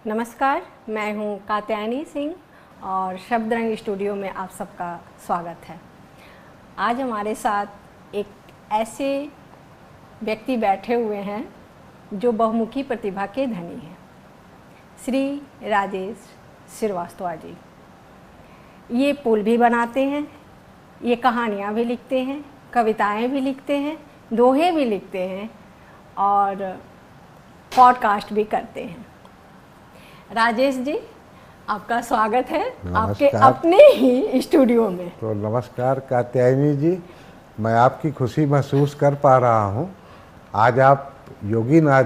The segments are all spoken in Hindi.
नमस्कार, मैं हूं कात्यायनी सिंह और शब्दरंग स्टूडियो में आप सबका स्वागत है। आज हमारे साथ एक ऐसे व्यक्ति बैठे हुए हैं जो बहुमुखी प्रतिभा के धनी हैं, श्री राजेश श्रीवास्तव जी। ये पुल भी बनाते हैं, ये कहानियाँ भी लिखते हैं, कविताएं भी लिखते हैं, दोहे भी लिखते हैं और पॉडकास्ट भी करते हैं। राजेश जी, आपका स्वागत है आपके अपने ही स्टूडियो में। तो नमस्कार कात्यायनी जी, मैं आपकी खुशी महसूस कर पा रहा हूँ। आज आप योगीनाथ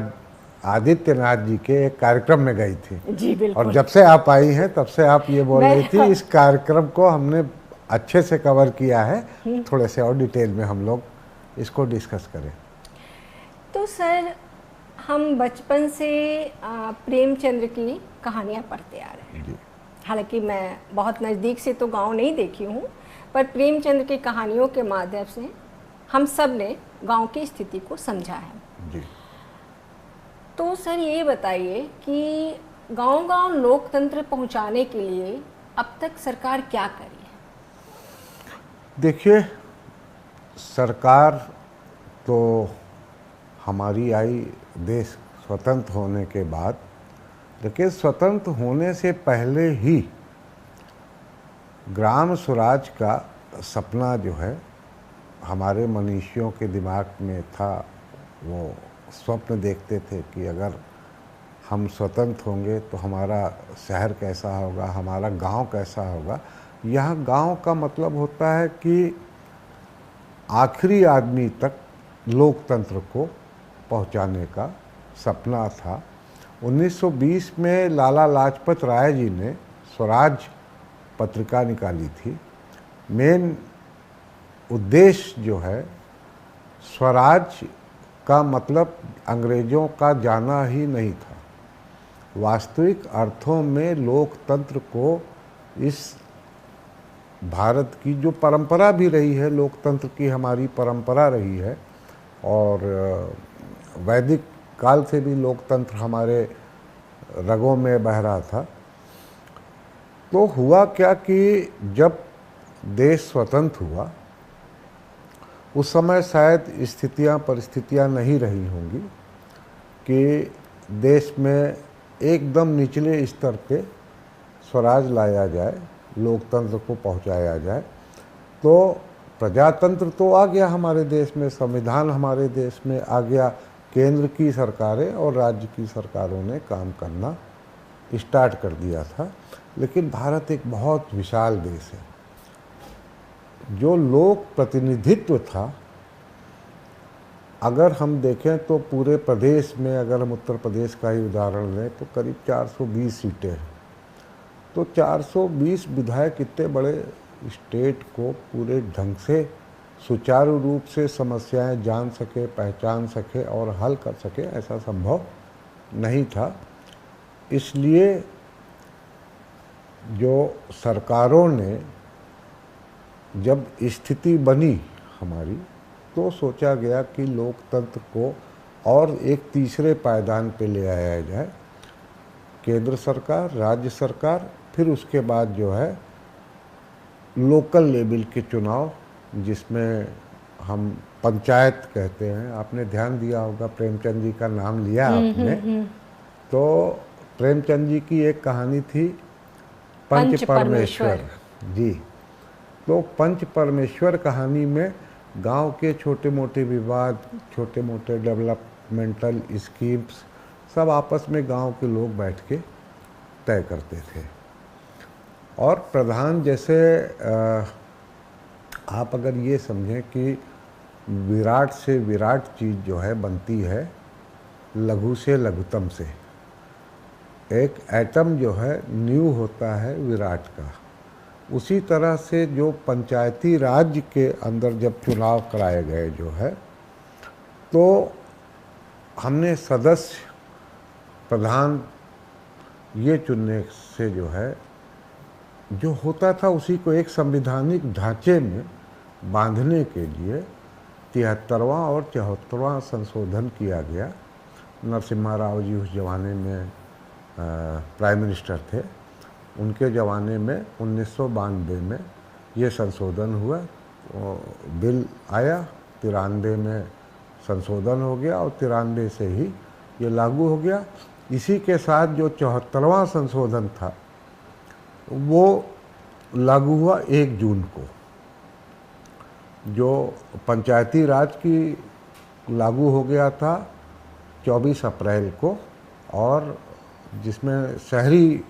आदित्यनाथ जी के एक कार्यक्रम में गई थी। जी बिल्कुल। और जब से आप आई हैं तब से आप ये बोल रही थी इस कार्यक्रम को हमने अच्छे से कवर किया है, थोड़े से और डिटेल में हम लोग इसको डिस्कस करें। तो सर, हम बचपन से प्रेमचंद्र की कहानियाँ पढ़ते आ रहे हैं। हालांकि मैं बहुत नज़दीक से तो गांव नहीं देखी हूँ, पर प्रेमचंद्र की कहानियों के माध्यम से हम सब ने गांव की स्थिति को समझा है जी। तो सर ये बताइए कि गांव-गांव लोकतंत्र पहुंचाने के लिए अब तक सरकार क्या करी है? देखिए, सरकार तो हमारी आई देश स्वतंत्र होने के बाद, लेकिन स्वतंत्र होने से पहले ही ग्राम स्वराज का सपना जो है हमारे मनीषियों के दिमाग में था। वो स्वप्न देखते थे कि अगर हम स्वतंत्र होंगे तो हमारा शहर कैसा होगा, हमारा गांव कैसा होगा। यह गांव का मतलब होता है कि आखिरी आदमी तक लोकतंत्र को पहुंचाने का सपना था। 1920 में लाला लाजपत राय जी ने स्वराज पत्रिका निकाली थी। मेन उद्देश्य जो है, स्वराज का मतलब अंग्रेज़ों का जाना ही नहीं था। वास्तविक अर्थों में लोकतंत्र को इस भारत की जो परंपरा भी रही है, लोकतंत्र की हमारी परंपरा रही है और वैदिक काल से भी लोकतंत्र हमारे रगों में बह रहा था। तो हुआ क्या कि जब देश स्वतंत्र हुआ उस समय शायद परिस्थितियां नहीं रही होंगी कि देश में एकदम निचले स्तर पे स्वराज लाया जाए, लोकतंत्र को पहुंचाया जाए। तो प्रजातंत्र तो आ गया हमारे देश में, संविधान हमारे देश में आ गया, केंद्र की सरकारें और राज्य की सरकारों ने काम करना स्टार्ट कर दिया था। लेकिन भारत एक बहुत विशाल देश है। जो लोक प्रतिनिधित्व था, अगर हम देखें तो पूरे प्रदेश में, अगर हम उत्तर प्रदेश का ही उदाहरण लें तो करीब 420 सीटें हैं। तो 420 विधायक इतने बड़े स्टेट को पूरे ढंग से सुचारू रूप से समस्याएं जान सके, पहचान सके और हल कर सके, ऐसा संभव नहीं था। इसलिए जो सरकारों ने जब स्थिति बनी हमारी, तो सोचा गया कि लोकतंत्र को और एक तीसरे पायदान पे ले आया जाए। केंद्र सरकार, राज्य सरकार, फिर उसके बाद जो है लोकल लेवल के चुनाव, जिसमें हम पंचायत कहते हैं। आपने ध्यान दिया होगा, प्रेमचंद जी का नाम लिया आपने, तो प्रेमचंद जी की एक कहानी थी पंच परमेश्वर जी। तो पंच परमेश्वर कहानी में गांव के छोटे मोटे विवाद, छोटे मोटे डेवलपमेंटल स्कीम्स सब आपस में गांव के लोग बैठ के तय करते थे। और प्रधान, जैसे आप अगर ये समझें कि विराट से विराट चीज़ जो है बनती है लघु से लघुतम से। एक एटम जो है न्यू होता है विराट का। उसी तरह से जो पंचायती राज्य के अंदर जब चुनाव कराए गए जो है, तो हमने सदस्य प्रधान ये चुनने से जो है, जो होता था उसी को एक संवैधानिक ढांचे में बांधने के लिए 73वां और 74वां संशोधन किया गया। नरसिम्हा राव जी उस जमाने में प्राइम मिनिस्टर थे, उनके ज़माने में 1992 में ये संशोधन हुआ। बिल आया, 93 में संशोधन हो गया और 93 से ही ये लागू हो गया। इसी के साथ जो 74वां संशोधन था वो लागू हुआ 1 जून को, जो पंचायती राज की लागू हो गया था 24 अप्रैल को, और जिसमें शहरी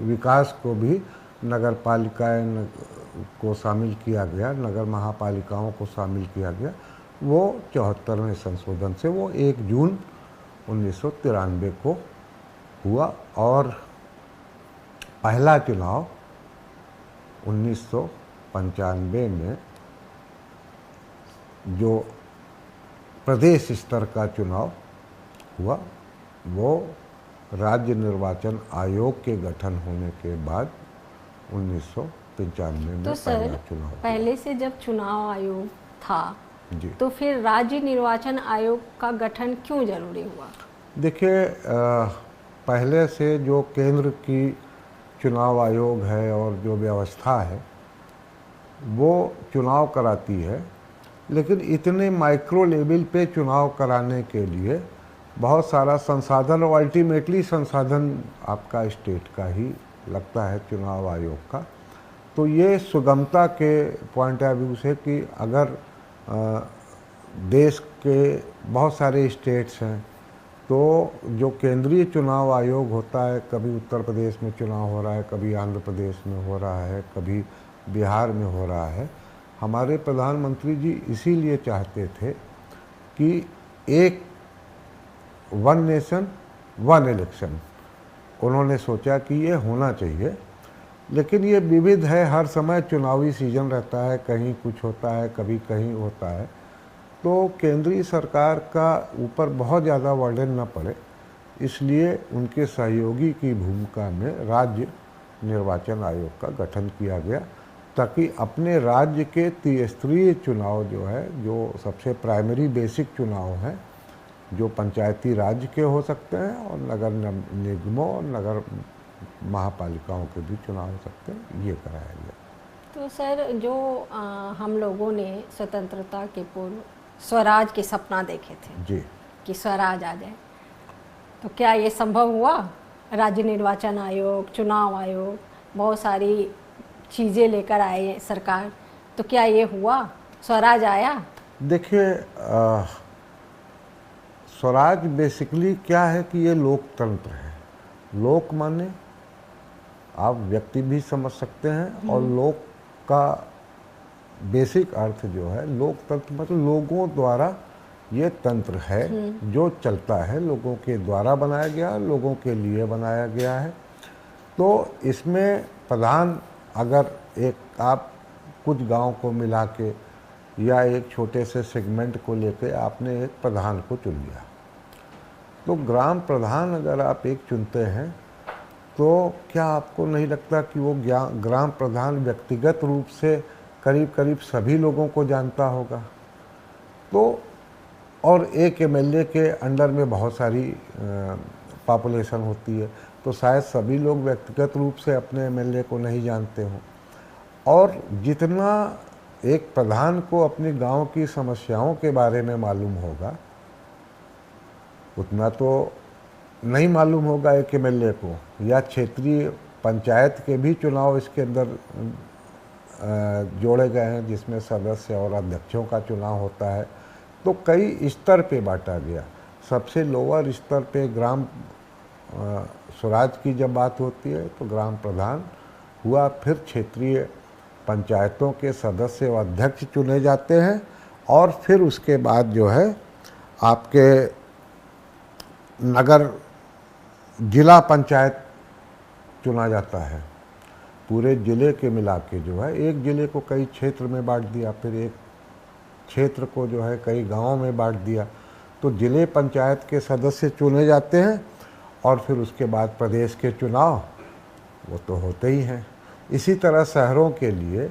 विकास को भी नगर पालिकाएं को शामिल किया गया, नगर महापालिकाओं को शामिल किया गया। वो 74वें संशोधन से वो 1 जून 1993 को हुआ, और पहला चुनाव 1995 में जो प्रदेश स्तर का चुनाव हुआ वो राज्य निर्वाचन आयोग के गठन होने के बाद 1995 में तो सर, पहला चुनाव हुआ। पहले से जब चुनाव आयोग था जी, तो फिर राज्य निर्वाचन आयोग का गठन क्यों जरूरी हुआ? देखिए, पहले से जो केंद्र की चुनाव आयोग है और जो व्यवस्था है वो चुनाव कराती है, लेकिन इतने माइक्रो लेवल पे चुनाव कराने के लिए बहुत सारा संसाधन, और अल्टीमेटली संसाधन आपका स्टेट का ही लगता है चुनाव आयोग का। तो ये सुगमता के पॉइंट ऑफ व्यू से कि अगर देश के बहुत सारे स्टेट्स हैं तो जो केंद्रीय चुनाव आयोग होता है, कभी उत्तर प्रदेश में चुनाव हो रहा है, कभी आंध्र प्रदेश में हो रहा है, कभी बिहार में हो रहा है। हमारे प्रधानमंत्री जी इसीलिए चाहते थे कि एक वन नेशन वन इलेक्शन, उन्होंने सोचा कि ये होना चाहिए। लेकिन ये विविध है, हर समय चुनावी सीजन रहता है, कहीं कुछ होता है, कभी कहीं होता है, तो केंद्रीय सरकार का ऊपर बहुत ज़्यादा बर्डन न पड़े, इसलिए उनके सहयोगी की भूमिका में राज्य निर्वाचन आयोग का गठन किया गया, ताकि अपने राज्य के त्रिस्तरीय चुनाव जो है, जो सबसे प्राइमरी बेसिक चुनाव हैं, जो पंचायती राज के हो सकते हैं और नगर निगमों और नगर महापालिकाओं के भी चुनाव हो सकते हैं, ये कराया गया। तो सर, जो हम लोगों ने स्वतंत्रता के पूर्व स्वराज के सपना देखे थे जी, कि स्वराज आ जाए, तो क्या ये संभव हुआ? राज्य निर्वाचन आयोग, चुनाव आयोग, बहुत सारी चीज़ें लेकर आए सरकार, तो क्या ये हुआ? स्वराज आया? देखिए, स्वराज बेसिकली क्या है कि ये लोकतंत्र है। लोक माने आप व्यक्ति भी समझ सकते हैं, और लोक का बेसिक अर्थ जो है लोकतंत्र मतलब लोगों द्वारा ये तंत्र है जो चलता है, लोगों के द्वारा बनाया गया, लोगों के लिए बनाया गया है। तो इसमें प्रधान, अगर एक आप कुछ गांव को मिला के या एक छोटे से सेगमेंट को लेके आपने एक प्रधान को चुन लिया, तो ग्राम प्रधान अगर आप एक चुनते हैं तो क्या आपको नहीं लगता कि वो ग्राम प्रधान व्यक्तिगत रूप से करीब करीब सभी लोगों को जानता होगा? तो और एक एमएलए के अंडर में बहुत सारी पॉपुलेशन होती है, तो शायद सभी लोग व्यक्तिगत रूप से अपने एमएलए को नहीं जानते हों। और जितना एक प्रधान को अपने गांव की समस्याओं के बारे में मालूम होगा, उतना तो नहीं मालूम होगा एक एमएलए को। या क्षेत्रीय पंचायत के भी चुनाव इसके अंदर जोड़े गए हैं, जिसमें सदस्य और अध्यक्षों का चुनाव होता है। तो कई स्तर पे बांटा गया। सबसे लोअर स्तर पे ग्राम स्वराज की जब बात होती है तो ग्राम प्रधान हुआ, फिर क्षेत्रीय पंचायतों के सदस्य व अध्यक्ष चुने जाते हैं, और फिर उसके बाद जो है आपके नगर जिला पंचायत चुना जाता है। पूरे ज़िले के मिला के जो है, एक ज़िले को कई क्षेत्र में बांट दिया, फिर एक क्षेत्र को जो है कई गांवों में बांट दिया, तो ज़िले पंचायत के सदस्य चुने जाते हैं, और फिर उसके बाद प्रदेश के चुनाव वो तो होते ही हैं। इसी तरह शहरों के लिए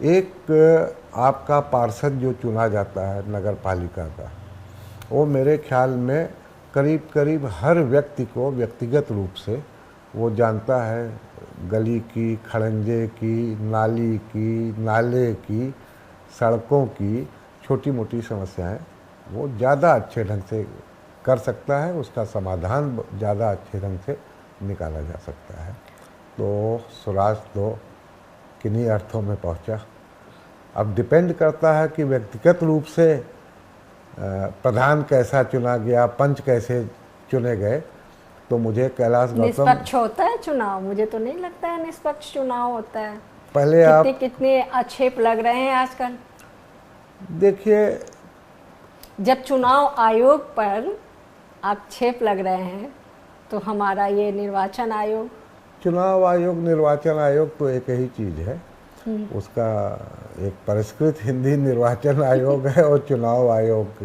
एक आपका पार्षद जो चुना जाता है नगर पालिका का, वो मेरे ख्याल में करीब करीब हर व्यक्ति को व्यक्तिगत रूप से वो जानता है गली की, खड़ंजे की, नाली की, नाले की, सड़कों की छोटी मोटी समस्याएं वो ज़्यादा अच्छे ढंग से कर सकता है, उसका समाधान ज़्यादा अच्छे ढंग से निकाला जा सकता है। तो स्वराज तो किन्हीं अर्थों में पहुंचा। अब डिपेंड करता है कि व्यक्तिगत रूप से प्रधान कैसा चुना गया, पंच कैसे चुने गए। तो मुझे कैलाश गौतम, निष्पक्ष होता है चुनाव? मुझे तो नहीं लगता है निष्पक्ष चुनाव होता है। पहले आप कितने आक्षेप लग रहे हैं आजकल। देखिए, जब चुनाव आयोग पर आक्षेप लग रहे हैं तो हमारा ये निर्वाचन आयोग, चुनाव आयोग, निर्वाचन आयोग तो एक ही चीज़ है। उसका एक परिष्कृत हिंदी निर्वाचन आयोग है और चुनाव आयोग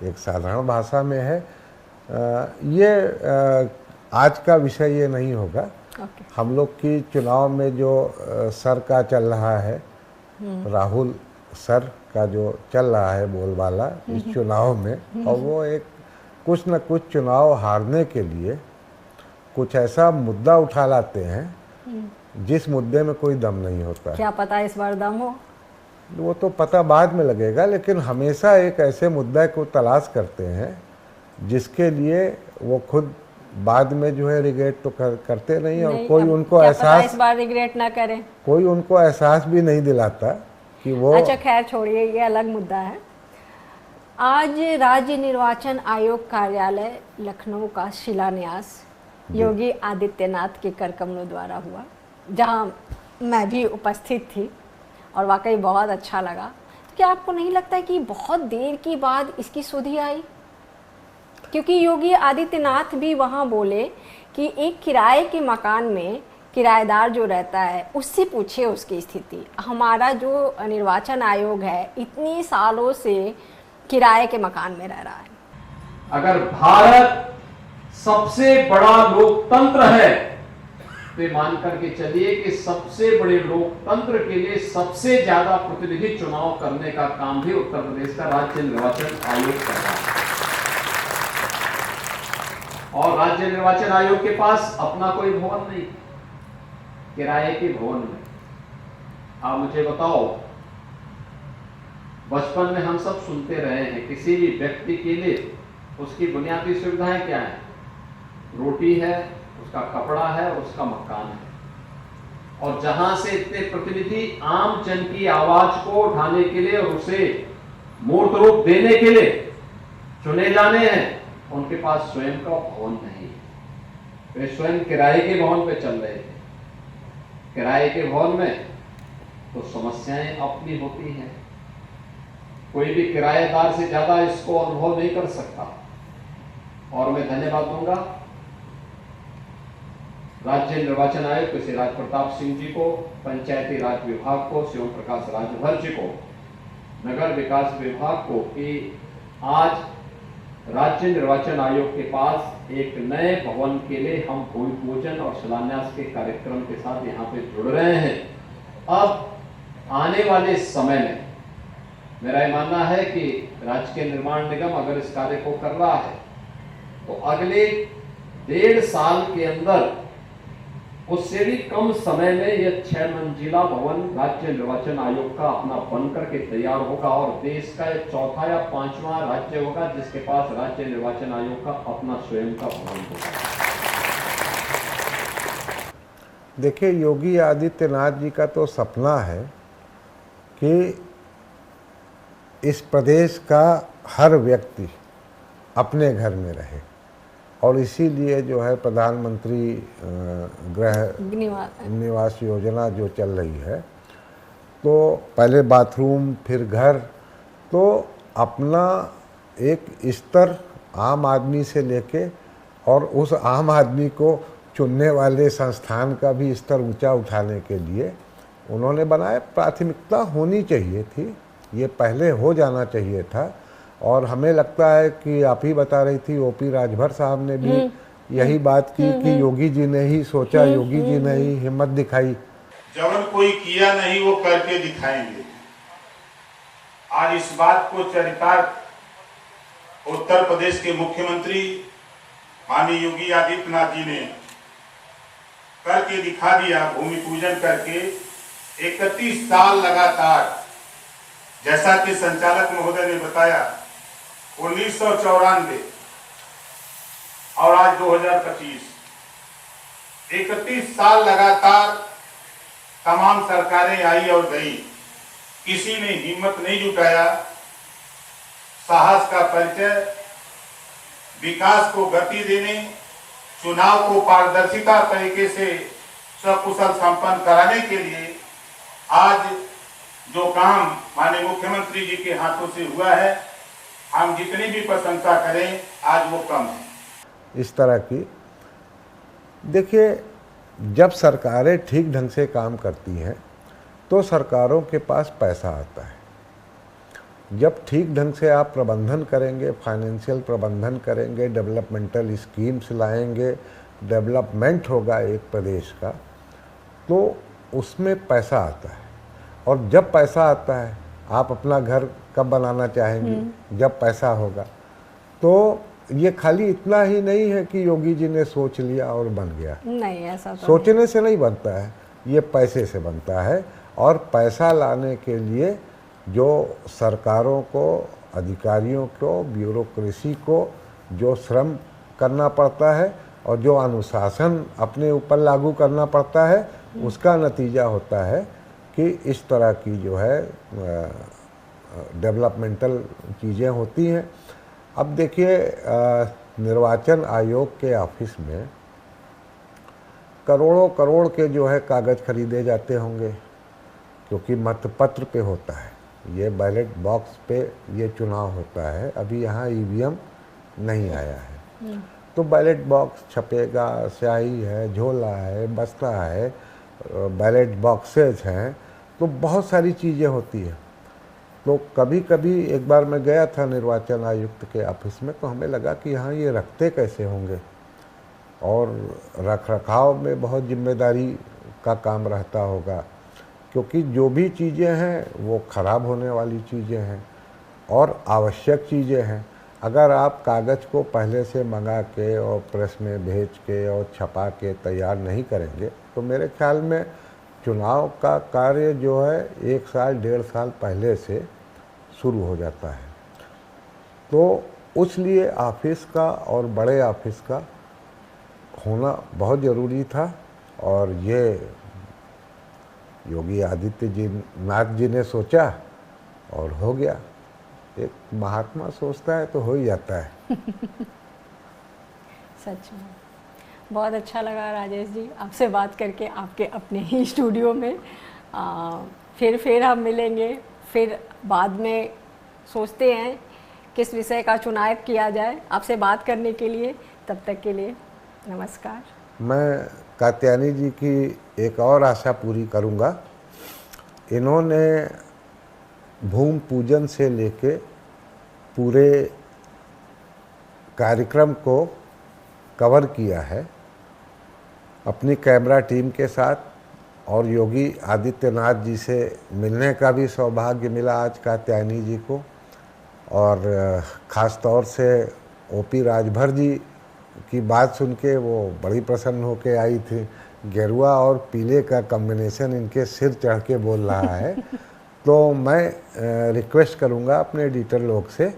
एक साधारण भाषा में है। ये आज का विषय ये नहीं होगा। हम लोग की चुनाव में जो सर का चल रहा है, राहुल सर का जो चल रहा है बोलबाला इस चुनाव में, और वो एक कुछ न कुछ चुनाव हारने के लिए कुछ ऐसा मुद्दा उठा लाते हैं जिस मुद्दे में कोई दम नहीं होता। क्या पता इस बार दम हो? वो तो पता बाद में लगेगा, लेकिन हमेशा एक ऐसे मुद्दे को तलाश करते हैं जिसके लिए वो खुद बाद में जो है रिग्रेट तो करते नहीं, और कोई उनको एहसास, इस बार रिग्रेट ना करें, कोई उनको एहसास भी नहीं दिलाता कि वो। अच्छा खैर छोड़िए, ये अलग मुद्दा है। आज राज्य निर्वाचन आयोग कार्यालय लखनऊ का शिलान्यास योगी आदित्यनाथ के कर कमलों द्वारा हुआ, जहां मैं भी उपस्थित थी और वाकई बहुत अच्छा लगा। तो क्या आपको नहीं लगता है कि बहुत देर के बाद इसकी सुधि आई? क्योंकि योगी आदित्यनाथ भी वहां बोले कि एक किराए के मकान में किराएदार जो रहता है उससे पूछिए उसकी स्थिति। हमारा जो निर्वाचन आयोग है इतनी सालों से किराए के मकान में रह रहा है। अगर भारत सबसे बड़ा लोकतंत्र है तो मान करके चलिए कि सबसे बड़े लोकतंत्र के लिए सबसे ज्यादा प्रतिनिधि चुनाव करने का काम भी उत्तर प्रदेश का राज्य निर्वाचन आयोग कर रहा है। और राज्य निर्वाचन आयोग के पास अपना कोई भवन नहीं, किराए के भवन में। आप मुझे बताओ, बचपन में हम सब सुनते रहे हैं किसी भी व्यक्ति के लिए उसकी बुनियादी सुविधाएं क्या है? रोटी है, उसका कपड़ा है और उसका मकान है। और जहां से इतने प्रतिनिधि आम जन की आवाज को उठाने के लिए और उसे मूर्त रूप देने के लिए चुने जाने हैं, उनके पास स्वयं का भवन नहीं। वे स्वयं किराए के भवन पे चल रहे थे। किराए के भवन में तो समस्याएं अपनी होती हैं। कोई भी किराएदार से ज्यादा इसको अनुभव नहीं कर सकता। और मैं धन्यवाद दूंगा राज्य निर्वाचन आयुक्त श्री राज प्रताप सिंह जी को, पंचायती राज विभाग को, शिव प्रकाश राजभर जी को, नगर विकास विभाग को कि आज राज्य निर्वाचन आयोग के पास एक नए भवन के लिए हम भूमि पूजन और शिलान्यास के कार्यक्रम के साथ यहाँ पे जुड़ रहे हैं। अब आने वाले समय में मेरा ये मानना है कि राज्य के निर्माण निगम अगर इस कार्य को कर रहा है तो अगले 1.5 साल के अंदर उससे भी कम समय में यह 6 मंजिला भवन राज्य निर्वाचन आयोग का अपना बनकर के तैयार होगा और देश का यह चौथा या 5वां राज्य होगा जिसके पास राज्य निर्वाचन आयोग का अपना स्वयं का भवन होगा। देखिए, योगी आदित्यनाथ जी का तो सपना है कि इस प्रदेश का हर व्यक्ति अपने घर में रहे, और इसीलिए जो है प्रधानमंत्री गृह निवास योजना जो चल रही है, तो पहले बाथरूम फिर घर, तो अपना एक स्तर आम आदमी से लेके और उस आम आदमी को चुनने वाले संस्थान का भी स्तर ऊंचा उठाने के लिए उन्होंने बनाए। प्राथमिकता होनी चाहिए थी, ये पहले हो जाना चाहिए था। और हमें लगता है कि आप ही बता रही थी, ओपी राजभर साहब ने भी यही बात की कि योगी जी ने ही सोचा, योगी जी ने ही हिम्मत दिखाई। जब कोई किया नहीं वो करके दिखाएंगे। आज इस बात को चरितार्थ उत्तर प्रदेश के मुख्यमंत्री माननीय योगी आदित्यनाथ जी ने करके दिखा दिया, भूमि पूजन करके 31 साल लगातार। जैसा कि संचालक महोदय ने बताया 1994 और आज 2025, 31 साल लगातार तमाम सरकारें आई और गई, किसी ने हिम्मत नहीं जुटाया साहस का परिचय, विकास को गति देने, चुनाव को पारदर्शिता तरीके से सकुशल संपन्न कराने के लिए आज जो काम माननीय मुख्यमंत्री जी के हाथों से हुआ है, हम जितनी भी प्रशंसा करें आज वो कम है। इस तरह की देखिए, जब सरकारें ठीक ढंग से काम करती हैं तो सरकारों के पास पैसा आता है। जब ठीक ढंग से आप प्रबंधन करेंगे, फाइनेंशियल प्रबंधन करेंगे, डेवलपमेंटल स्कीम्स लाएंगे, डेवलपमेंट होगा एक प्रदेश का, तो उसमें पैसा आता है। और जब पैसा आता है, आप अपना घर कब बनाना चाहेंगे? जब पैसा होगा। तो ये खाली इतना ही नहीं है कि योगी जी ने सोच लिया और बन गया, नहीं, ऐसा तो सोचने से नहीं बनता है, ये पैसे से बनता है। और पैसा लाने के लिए जो सरकारों को, अधिकारियों को, ब्यूरोक्रेसी को जो श्रम करना पड़ता है और जो अनुशासन अपने ऊपर लागू करना पड़ता है, उसका नतीजा होता है कि इस तरह की जो है डेवलपमेंटल चीज़ें होती हैं। अब देखिए, निर्वाचन आयोग के ऑफिस में करोड़ों करोड़ के जो है कागज़ खरीदे जाते होंगे, क्योंकि मतपत्र पे होता है, ये बैलेट बॉक्स पे ये चुनाव होता है। अभी यहाँ ईवीएम नहीं आया है, तो बैलेट बॉक्स छपेगा, स्याही है, झोला है, बस्ता है, बैलेट बॉक्सेज हैं, तो बहुत सारी चीज़ें होती हैं। तो कभी कभी एक बार मैं गया था निर्वाचन आयुक्त के ऑफिस में, तो हमें लगा कि यहाँ ये रखते कैसे होंगे, और रख रखाव में बहुत जिम्मेदारी का काम रहता होगा, क्योंकि जो भी चीज़ें हैं वो ख़राब होने वाली चीज़ें हैं और आवश्यक चीज़ें हैं। अगर आप कागज़ को पहले से मंगा के और प्रेस में भेज के और छपा के तैयार नहीं करेंगे, तो मेरे ख्याल में चुनाव का कार्य जो है 1 साल 1.5 साल पहले से शुरू हो जाता है। तो उसलिए ऑफिस का और बड़े ऑफिस का होना बहुत ज़रूरी था, और ये योगी आदित्यनाथ जी ने सोचा और हो गया। एक महात्मा सोचता है तो हो ही जाता है। सच में बहुत अच्छा लगा राजेश जी आपसे बात करके, आपके अपने ही स्टूडियो में। फिर हम मिलेंगे, फिर बाद में सोचते हैं किस विषय का चुनाव किया जाए। आपसे बात करने के लिए, तब तक के लिए नमस्कार। मैं कात्यायनी जी की एक और आशा पूरी करूंगा। इन्होंने भूमि पूजन से लेके पूरे कार्यक्रम को कवर किया है अपनी कैमरा टीम के साथ, और योगी आदित्यनाथ जी से मिलने का भी सौभाग्य मिला आज कात्यायनी जी को। और ख़ास तौर से ओपी राजभर जी की बात सुन के वो बड़ी प्रसन्न होके आई थी। गेरुआ और पीले का कॉम्बिनेशन इनके सिर चढ़ के बोल रहा है। तो मैं रिक्वेस्ट करूंगा अपने एडिटर लोग से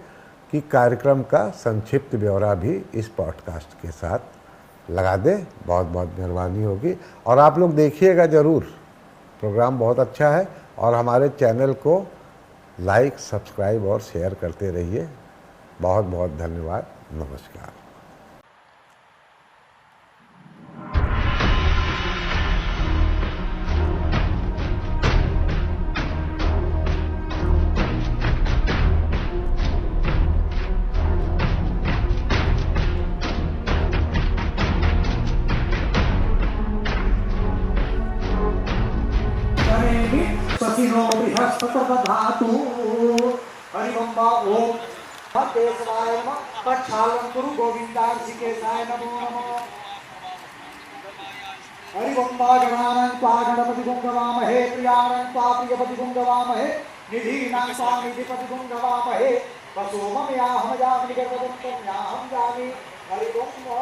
कि कार्यक्रम का संक्षिप्त ब्यौरा भी इस पॉडकास्ट के साथ लगा दे, बहुत बहुत मेहरबानी होगी। और आप लोग देखिएगा ज़रूर, प्रोग्राम बहुत अच्छा है, और हमारे चैनल को लाइक, सब्सक्राइब और शेयर करते रहिए। बहुत बहुत धन्यवाद। नमस्कार। सखिनो बृहस्पतिर्दधातु हरिवम्बा ओम देशवाय नमः प्रक्षालन कुरु गोविंदार्चिकेशाय नमो नमः हरिवम्बा गणानां त्वा गणपति गुंगवामहे प्रियाणां त्वा प्रियपति गुंगवामहे निधीनां त्वा निधिपति गुंगवामहे वसोमं याहं यामि गर्भवन्तं याहं जामि हरिवम्बा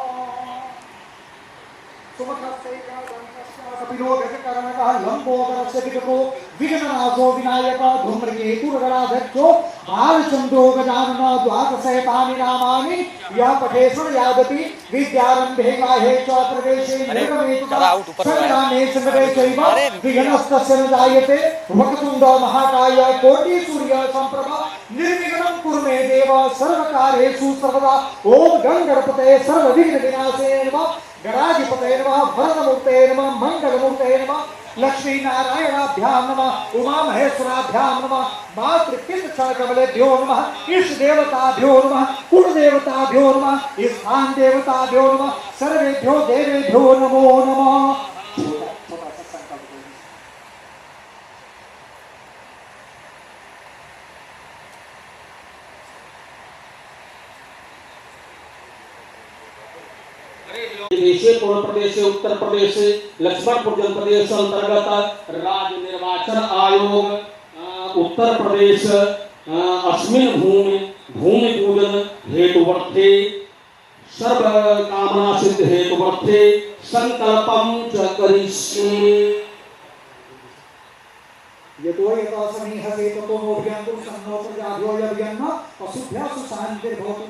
कपिलोकरणकः लम्बोदरस्य विगतो विघ्ननाशो विनायक धूम्रकेतुर्गणाध्यक्षो बालचन्द्रो गजानन द्वादशैतानि नामानि यः पठेषु यादपि विद्यारम्भे गाहे च प्रवेशे निर्गमे च संग्रामे संग्रहे चैव विघ्नस्तस्य न जायते वक्रतुण्ड महाकाय कोटिसूर्य सम्प्रभ निर्विघ्नं कुरु मे देव सर्वकार्येषु सर्वदा ओम गणपतये सर्वविघ्नविनाशाय नमः गणाधिपतये नमः वरदमूर्तये नमः मंगलमूर्तये नमः लक्ष्मी नारायणाभ्यां नमः उमा महेश्वराभ्यां नमः मातृकिलकमलेभ्यो नमः इष्ट देवताभ्यो नमः कुल देवताभ्यो नमः स्थान देवताभ्यो नमः सर्वेभ्यो देवेभ्यो नमो नमः। देशे पूर्व प्रदेश उत्तर प्रदेश लक्ष्मणपुर जनपदेश अंतर्गत राज्य निर्वाचन आयोग उत्तर प्रदेश अस्मिन् भूमि पूजन हेतुवर्थे सर्व कामना सिद्ध हेतुवर्थे संकल्पं च करिष्ये। यतो समीहसे ततो मोभ्यन्तु सन्नो प्रजाभ्यो यज्ञन्न पशुभ्यः शान्तिर्भवतु।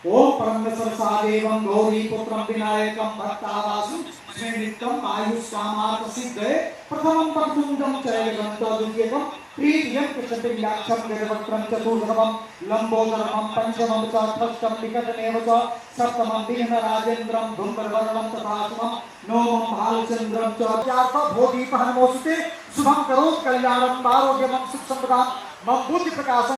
ओम परमेश्वर सादेवं गौरी पुत्रं विनायकं भक्तावासु स्नेहितं आयुष्कामार्थ सिद्धये प्रथमं पक्तुंडं चैवगन्तो द्वितीयं तृतीयं कृष्णपिल्याक्षं गजवक्त्रं चतुर्थं लंबोदरं पंचमं च षष्ठं विकटमेव च सप्तमं विघ्नराजेन्द्रं धूम्रवर्णं तथाष्टमं नवमं भालचन्द्रं च चार्थ भोगीपहनमोऽस्तुते शुभं करोतु कल्याणं आरोग्यं सुखसम्पदां मम बुद्धिप्रकाशं।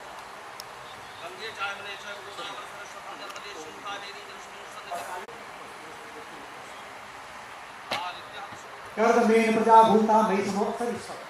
कर्दमेन प्रजाभूता मयि समोत्सरिष्यति।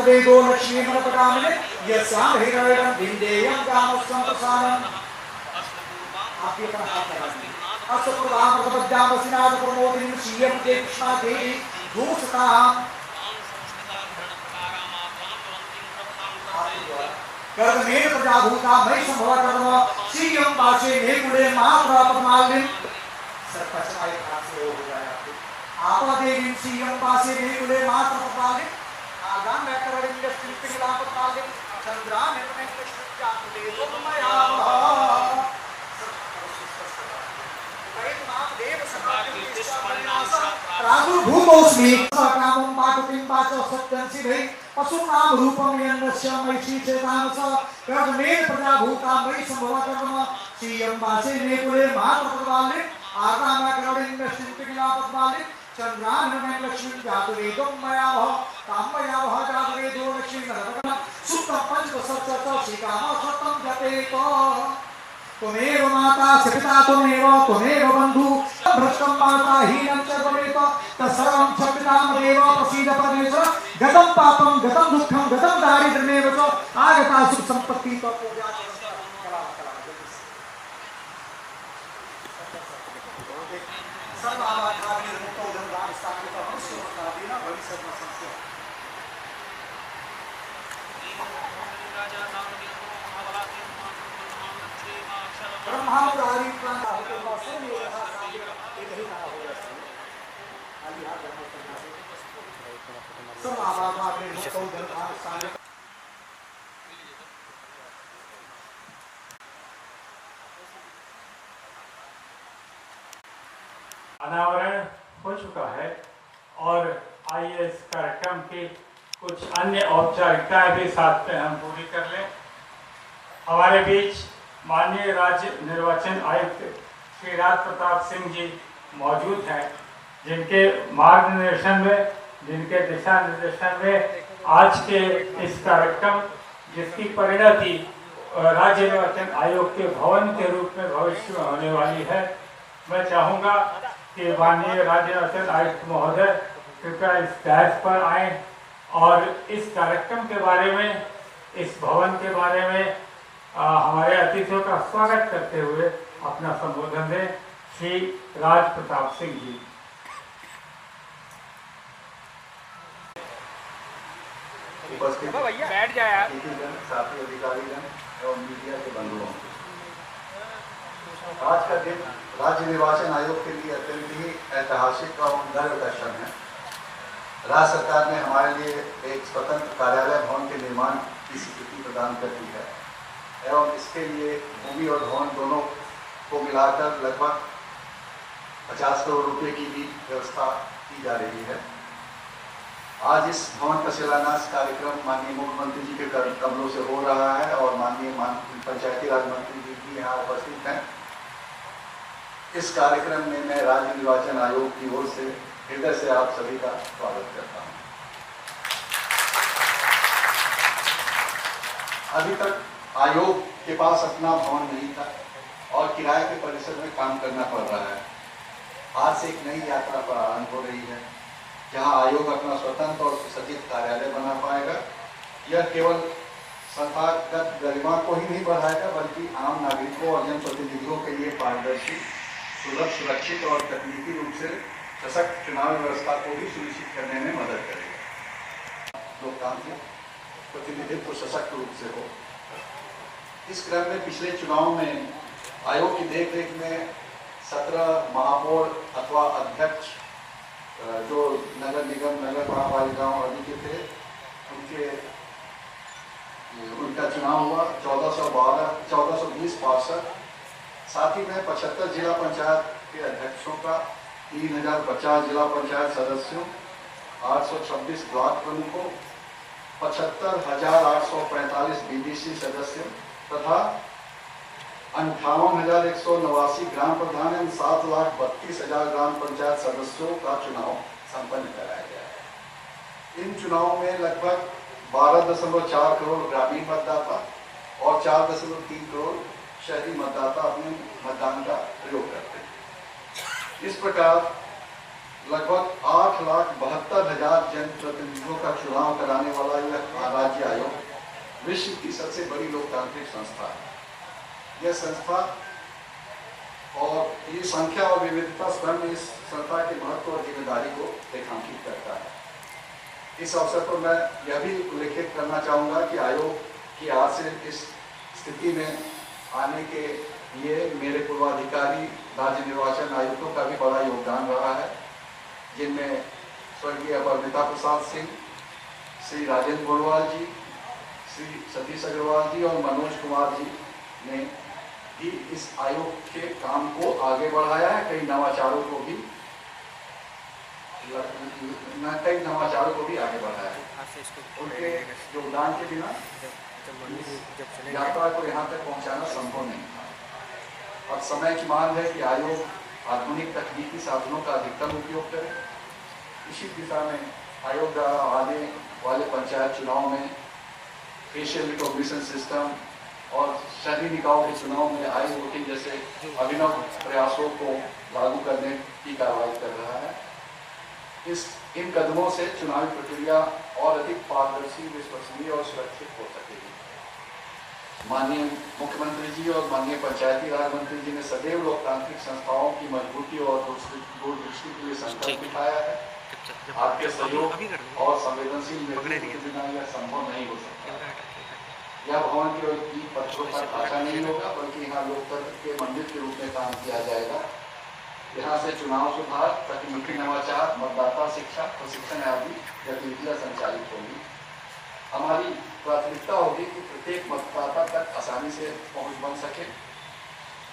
वेदो लक्ष्मीमनपगामिने यस्यां हिरण्यं भिन्देयं कामस्वं प्रसादम् आपके पर हाथ लगाएं। अस्तुर्वामृतपद्यामसिनाद प्रमोदिनीं श्रियं ते कृष्णा देवी भूषताम् कर्दमेन प्रजाभूता मयि सम्भव कर्म श्रियं पाशे नेकुले मात्रा पद्मालिनीं सर्पचनाय हाथ से हो जाए आपा देवी श्रियं पाशे नेकुले मात्रा पद्मालिनीं आगाम व्याकरण इंडस्ट्री लाभ पाले चंद्रा निर्णय कृष्ण जाते तो मया देव राजु भूमोस्मि कामं पाठुकिं पाचो सत्यं सिद्धे पशुनाम रूपं यन्नस्य मयि चेतानस कर्दमेन प्रजाभूता मयि सम्भव कर्म श्रियं वासे नेकुले मातृप्रवाले आगाम व्याकरण इंडस्ट्री लाभ पाले चंद्रानमें लक्ष्मी जातवेदो मयावह कामयावह जातवेदो लक्ष्मी नरकम सुप्तम पंचदशचर्च श्रीकाम सत्यम जपेतो त्वमेव माता सपिता त्वमेव बंधु भ्रष्टं माता हीनं च त्वमेव तत्सर्वं च पितामहेव प्रसीद परमेश्वर गतं पापं गतं दुःखं गतं दारिद्र्यमेव च आगता सुख संपत्ति पूजा ब्रह्मावतारी प्राण होते वास्तव में एक ही कहा होगा अली हाथ धर्म करना सब आवाज़ आपने मुक्त धर्म स्थान अनावरण हो चुका है और आइए इस कार्यक्रम की कुछ अन्य औपचारिकताएं भी साथ में हम पूरी कर लें। हमारे बीच माननीय राज्य निर्वाचन आयुक्त श्री राज प्रताप सिंह जी मौजूद हैं, जिनके मार्गदर्शन में, जिनके दिशा निर्देशन में आज के इस कार्यक्रम, जिसकी परिणति राज्य निर्वाचन आयोग के भवन के रूप में भविष्य में होने वाली है, मैं चाहूँगा कि माननीय राज्य निर्वाचन आयुक्त महोदय कृपया इस डायस पर आए और इस कार्यक्रम के बारे में, इस भवन के बारे में हमारे अतिथियों का स्वागत करते हुए अपना संबोधन दें श्री राज प्रताप सिंह जी। उपस्थित बैठ जाए अतिथिगण, साथी अधिकारीगण एवं मीडिया के बंधुओं, आज का दिन राज्य निर्वाचन आयोग के लिए अत्यंत ही ऐतिहासिक और गर्व का क्षण है। राज्य सरकार ने हमारे लिए एक स्वतंत्र कार्यालय भवन के निर्माण की स्वीकृति प्रदान कर दी है एवं इसके लिए भूमि और भवन दोनों को मिलाकर लगभग 50 करोड़ रुपए की भी व्यवस्था की जा रही है। आज इस भवन का शिलान्यास कार्यक्रम माननीय मुख्यमंत्री जी के कमलों से हो रहा है और माननीय पंचायती राज मंत्री जी भी यहाँ उपस्थित हैं। इस कार्यक्रम में मैं राज्य निर्वाचन आयोग की ओर से हृदय से आप सभी का स्वागत करता हूँ। अभी तक आयोग के पास अपना भवन नहीं था और किराए के परिसर में काम करना पड़ रहा है। आज से एक नई यात्रा प्रारंभ हो रही है जहां आयोग अपना स्वतंत्र और सुसज्जित कार्यालय बना पाएगा। यह केवल संस्थागत गरिमा को ही नहीं बढ़ाएगा बल्कि आम नागरिकों और जनप्रतिनिधियों के लिए पारदर्शी, सुलभ, सुरक्षित और तकनीकी रूप से सशक्त चुनाव व्यवस्था को भी सुनिश्चित करने में मदद करेगा। लोकतांत्रिक प्रतिनिधित्व सशक्त रूप से हो। इस क्रम में पिछले चुनाव में आयोग की देखरेख में 17 महापौर अथवा अध्यक्ष जो नगर निगम, नगर महापालिकाओं आदि के थे, उनका चुनाव हुआ। 1420 पार्षद, साथ ही में 75 जिला पंचायत के अध्यक्षों का, 3050 जिला पंचायत सदस्यों, 826 ब्लॉक प्रमुखों, 75,845 बीडीसी सदस्यों तथा 58,189 ग्राम प्रधान एवं 7,32,000 ग्राम पंचायत सदस्यों का चुनाव संपन्न कराया गया है। इन चुनावों में लगभग 12.4 करोड़ ग्रामीण मतदाता और 4.3 करोड़ शहरी मतदाता अपने मतदान का प्रयोग करते हैं। इस प्रकार लगभग 8,72,000 जनप्रतिनिधियों का चुनाव कराने वाला यह राज्य आयोग विश्व की सबसे बड़ी लोकतांत्रिक संस्था है। यह संस्था और ये संख्या और विविधता स्वयं इस संस्था के महत्व और जिम्मेदारी को रेखांकित करता है। इस अवसर पर मैं यह भी उल्लेखित करना चाहूँगा कि आयोग की आज से इस स्थिति में आने के लिए मेरे पूर्वाधिकारी राज्य निर्वाचन आयुक्तों का भी बड़ा योगदान रहा है, जिनमें स्वर्गीय अपरमिता प्रसाद सिंह, श्री राजेंद्र गोलवाल जी, श्री सतीश अग्रवाल जी और मनोज कुमार जी ने भी इस आयोग के काम को आगे बढ़ाया है। कई नवाचारों को भी आगे बढ़ाया है। उनके योगदान के बिना यात्रा को यहाँ तक पहुँचाना संभव नहीं था। अब समय की मांग है कि आयोग आधुनिक तकनीकी साधनों का अधिकतम उपयोग करे। इसी दिशा में आयोग द्वारा आने वाले पंचायत चुनाव में फेशियल रिकॉग्निशन सिस्टम और शहरी निकायों के चुनाव में आई वोटिंग जैसे अभिनव प्रयासों को लागू करने की कार्रवाई कर रहा है। इन कदमों से चुनावी प्रक्रिया और अधिक पारदर्शी, विश्वसनीय और सुरक्षित हो सकेगी। माननीय मुख्यमंत्री जी और माननीय पंचायती राज मंत्री जी ने सदैव लोकतांत्रिक संस्थाओं की मजबूती और दूरदृष्टि के लिए संकल्प दिखाया है। आपके सहयोग और संवेदनशील नेतृत्व के बिना यह संभव नहीं हो सकता। यह भवन केवल ईंट पत्थरों का ढांचा नहीं होगा बल्कि यहाँ लोकतंत्र के मंदिर के रूप में काम किया जाएगा। यहाँ से चुनाव सुधार, तकनीकी नवाचार, मतदाता शिक्षा, प्रशिक्षण आदि गतिविधियाँ संचालित होंगी। हमारी प्राथमिकता होगी कि प्रत्येक मतदाता तक आसानी से पहुँच बन सके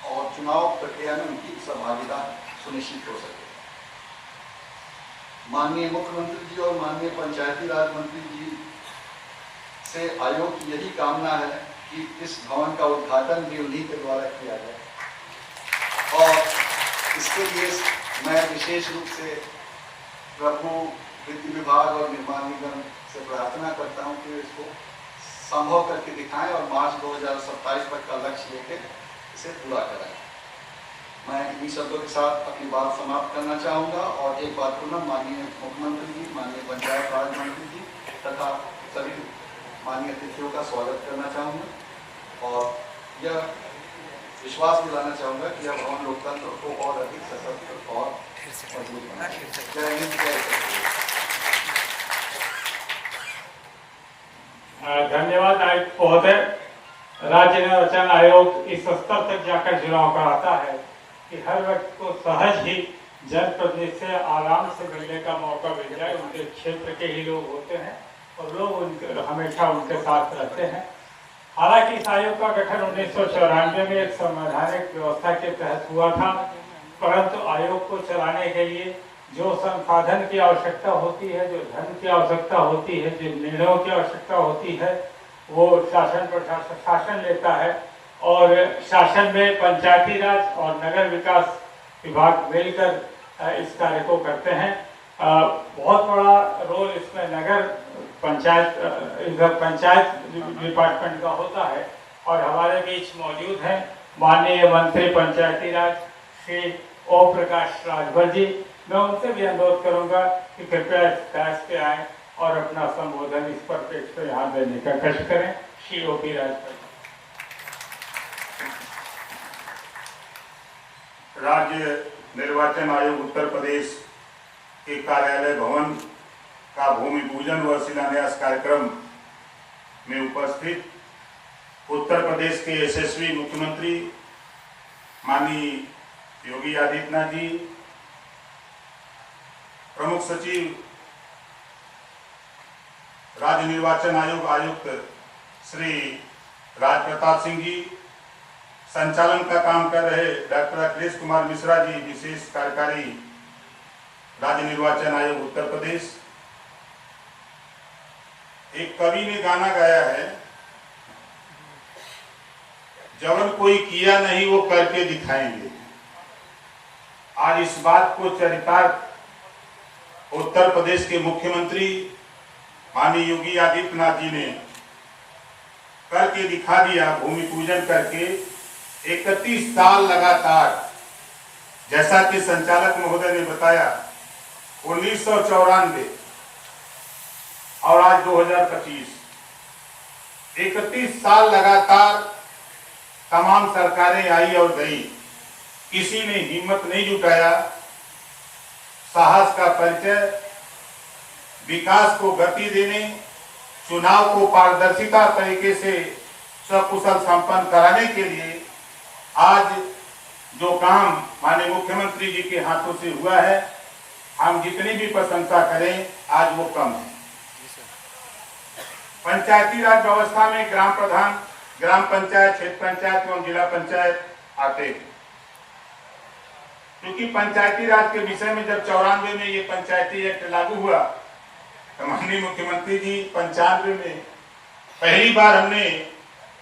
और चुनाव प्रक्रिया में उनकी सहभागिता सुनिश्चित हो सके। माननीय मुख्यमंत्री जी और माननीय पंचायती राज मंत्री जी से आयोग की यही कामना है कि इस भवन का उद्घाटन भी उन्हीं के द्वारा किया जाए और इसके लिए मैं विशेष रूप से प्रभु वित्त विभाग और निर्माण निगम से प्रार्थना करता हूं कि इसको संभव करके दिखाएं और मार्च 2027 तक का लक्ष्य लेकर इसे पूरा कराएं। मैं इन्हीं शब्दों के साथ अपनी बात समाप्त करना चाहूँगा और एक बात पुनः माननीय मुख्यमंत्री जी, माननीय पंचायत राज मंत्री जी तथा सभी माननीय अतिथियों का स्वागत करना चाहूँगा और यह विश्वास दिलाना चाहूँगा कि यह भवन लोकतंत्र को और अधिक सशक्त और मजबूत बनाएगा। जय हिंद, जय भारत। धन्यवाद आयुक्त महोदय। राज्य निर्वाचन आयोग इस स्तर तक जाकर चुनाव कराता है कि हर व्यक्ति को सहज ही जनप्रतिनिधि से आराम से मिलने का मौका मिल जाए। उनके क्षेत्र के ही लोग होते हैं और लोग उनके हमेशा उनके साथ रहते हैं। हालांकि इस आयोग का गठन 1994 में एक संवैधानिक व्यवस्था के तहत हुआ था, परंतु आयोग को चलाने के लिए जो संसाधन की आवश्यकता होती है, जो धन की आवश्यकता होती है, जो निर्णयों की आवश्यकता होती है, वो शासन लेता है। और शासन में पंचायती राज और नगर विकास विभाग मिलकर इस कार्य को करते हैं। बहुत बड़ा रोल इसमें नगर पंचायत डिपार्टमेंट का होता है और हमारे बीच मौजूद हैं माननीय मंत्री पंचायती राज श्री ओम प्रकाश राजभर जी। मैं उनसे भी अनुरोध करूंगा कि कृपया इस डायस पे आए और अपना संबोधन इस परिप्रेक्ष्य पे यहाँ देने का कष्ट करें। श्री ओपी राजभर। राज्य निर्वाचन आयोग उत्तर प्रदेश के कार्यालय भवन का भूमि पूजन व शिलान्यास कार्यक्रम में उपस्थित उत्तर प्रदेश के यशस्वी मुख्यमंत्री माननीय योगी आदित्यनाथ जी, प्रमुख सचिव राज्य निर्वाचन आयोग आयुक्त श्री राज प्रताप सिंह जी, संचालन का काम कर रहे डॉक्टर अखिलेश कुमार मिश्रा जी, विशेष कार्यकारी राज्य निर्वाचन आयोग उत्तर प्रदेश। एक कवि ने गाना गाया है, जवन कोई किया नहीं वो करके दिखाएंगे। आज इस बात को चरितार्थ उत्तर प्रदेश के मुख्यमंत्री माननीय योगी आदित्यनाथ जी ने करके दिखा दिया। भूमि पूजन करके 31 साल लगातार, जैसा कि संचालक महोदय ने बताया, 1994 और आज 2025, 31 साल लगातार तमाम सरकारें आई और गई, किसी ने हिम्मत नहीं जुटाया साहस का परिचय, विकास को गति देने, चुनाव को पारदर्शिता तरीके से सकुशल संपन्न कराने के लिए आज जो काम माननीय मुख्यमंत्री जी के हाथों से हुआ है, हम जितनी भी प्रशंसा करें आज वो कम है। पंचायती राज व्यवस्था में ग्राम प्रधान, ग्राम पंचायत, क्षेत्र पंचायत एवं जिला पंचायत आते हैं। क्योंकि पंचायती राज के विषय में जब 94 में ये पंचायती एक्ट लागू हुआ तो माननीय मुख्यमंत्री जी 95 में पहली बार हमने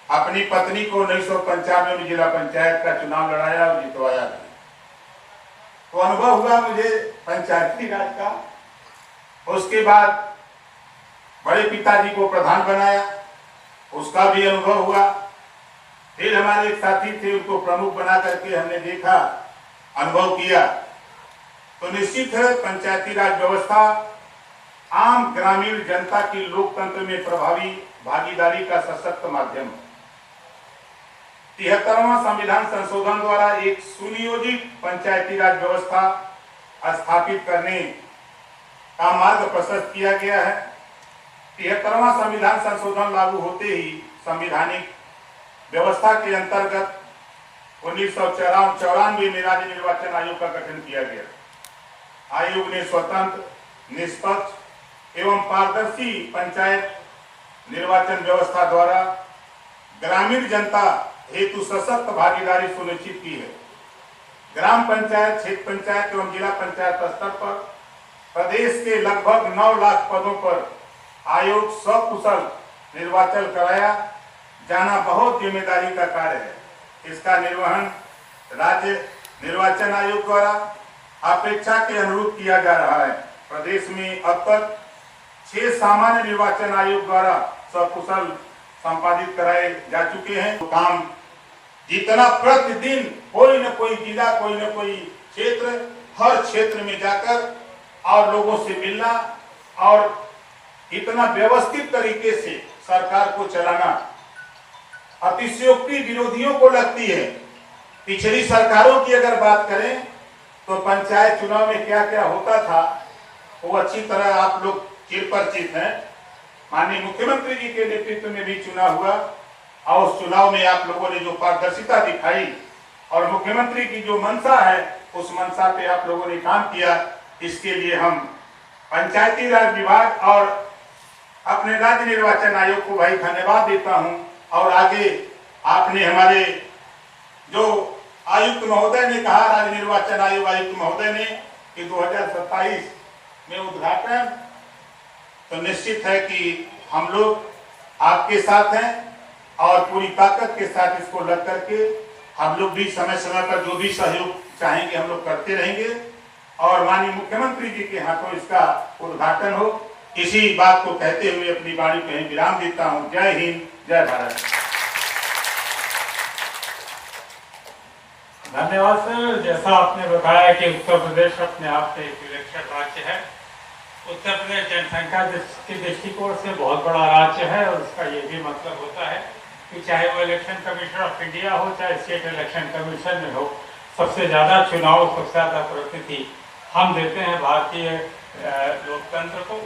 अपनी पत्नी को 1995 में जिला पंचायत का चुनाव लड़ाया और जितवाया भी। तो अनुभव हुआ मुझे पंचायती राज का। उसके बाद बड़े पिताजी को प्रधान बनाया, उसका भी अनुभव हुआ। फिर हमारे एक साथी थे, उनको प्रमुख बना करके हमने देखा, अनुभव किया। तो निश्चित है पंचायती राज व्यवस्था आम ग्रामीण जनता की लोकतंत्र में प्रभावी भागीदारी का सशक्त माध्यम है। 73वां संविधान संशोधन द्वारा एक सुनियोजित पंचायती राज व्यवस्था स्थापित करने का मार्ग प्रशस्त किया गया है। 73वां संविधान संशोधन लागू होते ही संवैधानिक व्यवस्था के अंतर्गत 1994 में राज्य निर्वाचन आयोग का गठन किया गया। आयोग ने स्वतंत्र, निष्पक्ष एवं पारदर्शी पंचायत निर्वाचन व्यवस्था द्वारा ग्रामीण जनता हेतु सशक्त भागीदारी सुनिश्चित की है। ग्राम पंचायत, क्षेत्र पंचायत एवं जिला पंचायत स्तर पर प्रदेश के लगभग 9 लाख पदों पर आयोग सकुशल निर्वाचन कराया जाना बहुत जिम्मेदारी का कार्य है। इसका निर्वहन राज्य निर्वाचन आयोग द्वारा अपेक्षा के अनुरूप किया जा रहा है। प्रदेश में अब तक 6 सामान्य निर्वाचन आयोग द्वारा सकुशल संपादित कराए जा चुके हैं। काम जितना प्रतिदिन कोई न कोई कोई जिला, कोई न कोई क्षेत्र, हर क्षेत्र में जाकर और लोगों से मिलना और इतना व्यवस्थित तरीके से सरकार को चलाना अतिशयोक्ति विरोधियों को लगती है। पिछली सरकारों की अगर बात करें तो पंचायत चुनाव में क्या क्या होता था वो अच्छी तरह आप लोग चिरपरिचित हैं। माननीय मुख्यमंत्री जी के नेतृत्व में भी चुनाव हुआ और उस चुनाव में आप लोगों ने जो पारदर्शिता दिखाई और मुख्यमंत्री की जो मंशा है उस मंशा पे आप लोगों ने काम किया, इसके लिए हम पंचायती राज विभाग और अपने राज्य निर्वाचन आयोग को भाई धन्यवाद देता हूं। और आगे आपने हमारे जो आयुक्त महोदय ने कहा, राज्य निर्वाचन आयोग आयुक्त महोदय ने कि 2027 में उद्घाटन, तो निश्चित है कि हम लोग आपके साथ हैं और पूरी ताकत के साथ इसको लग करके हम लोग भी समय समय पर जो भी सहयोग चाहेंगे हम लोग करते रहेंगे और माननीय मुख्यमंत्री जी के हाथों इसका उद्घाटन हो। इसी बात को कहते हुए अपनी वाणी को यहीं विराम देता हूं। जय हिंद, जय भारत। धन्यवाद सर। जैसा आपने बताया कि उत्तर प्रदेश अपने आप में एक विलक्षण राज्य है। उत्तर प्रदेश जनसंख्या के दृष्टिकोण से बहुत बड़ा राज्य है और उसका ये भी मतलब होता है कि चाहे वो इलेक्शन कमीशन ऑफ इंडिया हो, चाहे स्टेट इलेक्शन कमीशन में हो, सबसे ज़्यादा चुनाव, सबसे ज़्यादा प्रतिनिधि हम देते हैं भारतीय लोकतंत्र को।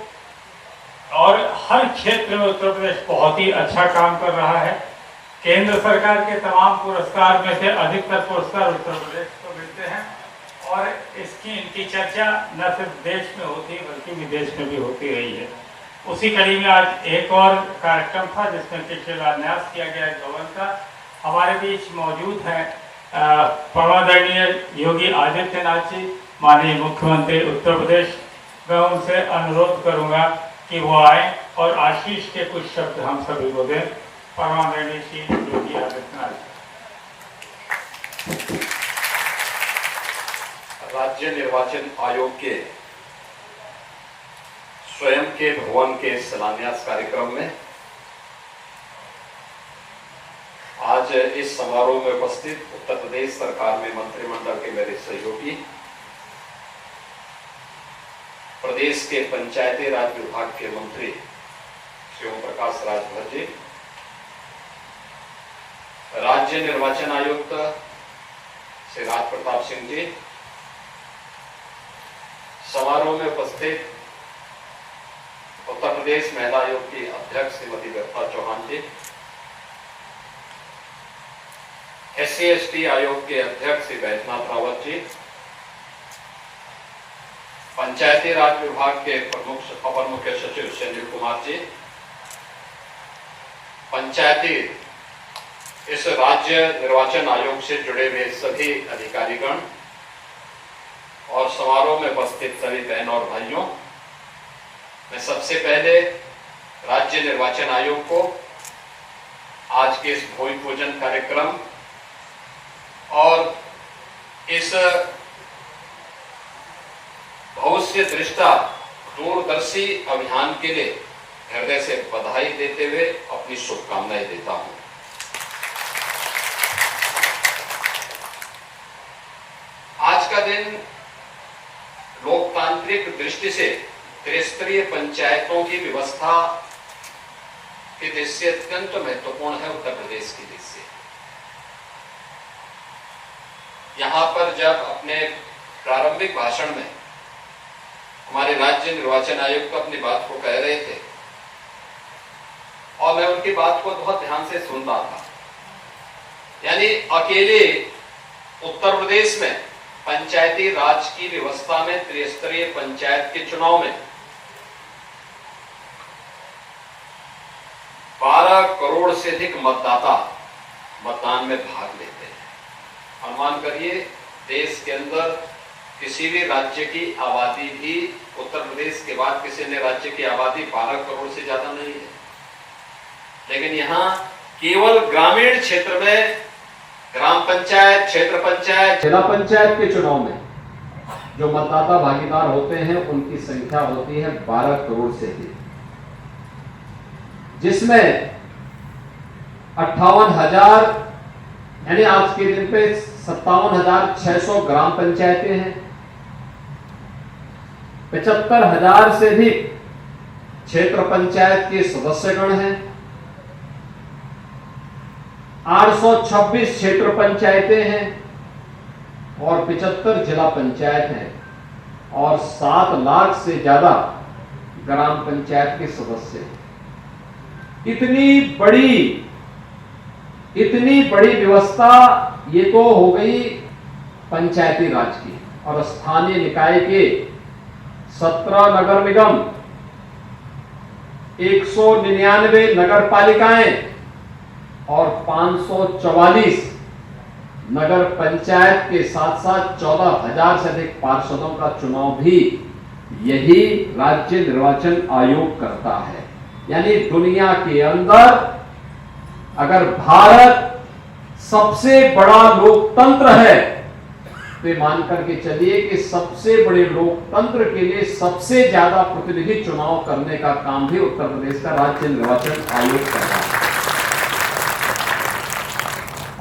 और हर क्षेत्र में उत्तर प्रदेश बहुत ही अच्छा काम कर रहा है। केंद्र सरकार के तमाम पुरस्कार में से अधिकतर पुरस्कार उत्तर प्रदेश को मिलते हैं और इनकी चर्चा न सिर्फ देश में होती है बल्कि विदेश में भी होती रही है। उसी कड़ी में आज एक और कार्यक्रम था जिसमें कि शिलान्यास किया गया भवन का। हमारे बीच मौजूद हैं परमादरणीय योगी आदित्यनाथ जी, माननीय मुख्यमंत्री उत्तर प्रदेश। मैं उनसे अनुरोध करूंगा कि वो आए और आशीष के कुछ शब्द हम सभी को दें। परमादरणीय श्री योगी आदित्यनाथ। राज्य निर्वाचन आयोग के स्वयं के भवन के शिलान्यास कार्यक्रम में आज इस समारोह में उपस्थित उत्तर प्रदेश सरकार में मंत्रिमंडल के मेरे सहयोगी, प्रदेश के पंचायती राज विभाग के मंत्री श्री ओम प्रकाश राजभर जी, राज्य निर्वाचन आयुक्त श्री राज प्रताप सिंह जी, समारोह में उपस्थित उत्तर प्रदेश महिला आयोग की अध्यक्ष श्रीमती व्यथा चौहान जी, SC/ST आयोग के अध्यक्ष श्री बैजनाथ रावत जी, पंचायती राज विभाग के प्रमुख अपर मुख्य सचिव संजीव कुमार जी, पंचायती इस राज्य निर्वाचन आयोग से जुड़े हुए सभी अधिकारीगण और समारोह में उपस्थित सभी बहन और भाइयों, मैं सबसे पहले राज्य निर्वाचन आयोग को आज के इस भूमि पूजन कार्यक्रम और इस भविष्य दृष्टा दूरदर्शी अभियान के लिए हृदय से बधाई देते हुए अपनी शुभकामनाएं देता हूं। आज का दिन लोकतांत्रिक दृष्टि से त्रिस्तरीय पंचायतों की व्यवस्था की दृष्टि से अत्यंत महत्वपूर्ण है। उत्तर प्रदेश की दृष्टि से यहां पर जब अपने प्रारंभिक भाषण में हमारे राज्य निर्वाचन आयुक्त अपनी बात को कह रहे थे और मैं उनकी बात को बहुत ध्यान से सुनता था, यानी अकेले उत्तर प्रदेश में पंचायती राज की व्यवस्था में त्रिस्तरीय पंचायत के चुनाव में 12 करोड़ से अधिक मतदाता मतदान में भाग लेते हैं। अनुमान करिए देश के अंदर किसी भी राज्य की आबादी भी उत्तर प्रदेश के बाद किसी अन्य राज्य की आबादी 12 करोड़ से ज्यादा नहीं है, लेकिन यहाँ केवल ग्रामीण क्षेत्र में ग्राम पंचायत, क्षेत्र पंचायत, जिला पंचायत के चुनाव में जो मतदाता भागीदार होते हैं उनकी संख्या होती है 12 करोड़ से अधिक, जिसमें 58,000 यानी आज के दिन पे 57,600 ग्राम पंचायतें हैं, 75,000 से अधिक क्षेत्र पंचायत के सदस्यगण हैं, 826 क्षेत्र पंचायतें हैं और 75 जिला पंचायत हैं और 7 लाख से ज्यादा ग्राम पंचायत के सदस्य हैं। इतनी बड़ी व्यवस्था ये तो हो गई पंचायती राज की। और स्थानीय निकाय के 17 नगर निगम, 199 नगर पालिकाएं और 544 नगर पंचायत के साथ साथ 14,000 से अधिक पार्षदों का चुनाव भी यही राज्य निर्वाचन आयोग करता है। यानी दुनिया के अंदर अगर भारत सबसे बड़ा लोकतंत्र है तो ये मान करके चलिए कि सबसे बड़े लोकतंत्र के लिए सबसे ज्यादा प्रतिनिधि चुनाव करने का काम भी उत्तर प्रदेश का राज्य निर्वाचन आयोग कर रहा है।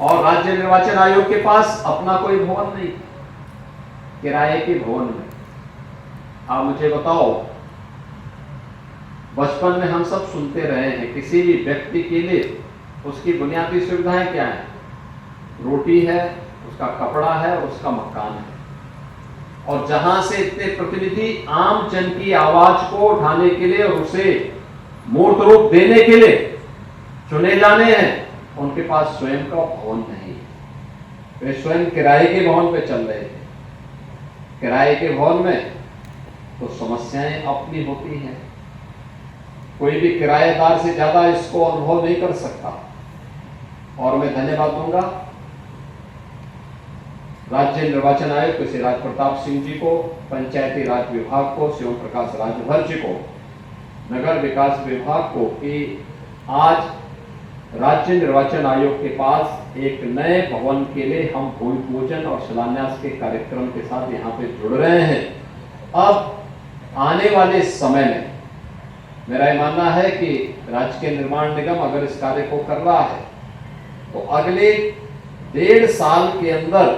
और राज्य निर्वाचन आयोग के पास अपना कोई भवन नहीं, किराए के भवन में। आप मुझे बताओ, बचपन में हम सब सुनते रहे हैं किसी भी व्यक्ति के लिए उसकी बुनियादी सुविधाएं क्या है? रोटी है, उसका कपड़ा है, उसका मकान है। और जहां से इतने प्रतिनिधि आम जन की आवाज को उठाने के लिए और उसे मूर्त रूप देने के लिए चुने जाने हैं, उनके पास स्वयं का भवन नहीं। वे स्वयं किराए के भवन पे चल रहे थे। किराए के भवन में तो समस्याएं अपनी होती हैं। कोई भी किराएदार से ज्यादा इसको अनुभव नहीं कर सकता। और मैं धन्यवाद दूंगा राज्य निर्वाचन आयुक्त श्री राज प्रताप सिंह जी को, पंचायती राज विभाग को, शिव प्रकाश राजभर जी को, नगर विकास विभाग को कि आज राज्य निर्वाचन आयोग के पास एक नए भवन के लिए हम भूमि पूजन और शिलान्यास के कार्यक्रम के साथ यहाँ पे जुड़ रहे हैं। अब आने वाले समय में मेरा ये मानना है कि राजकीय निर्माण निगम अगर इस कार्य को कर रहा है तो अगले 1.5 साल के अंदर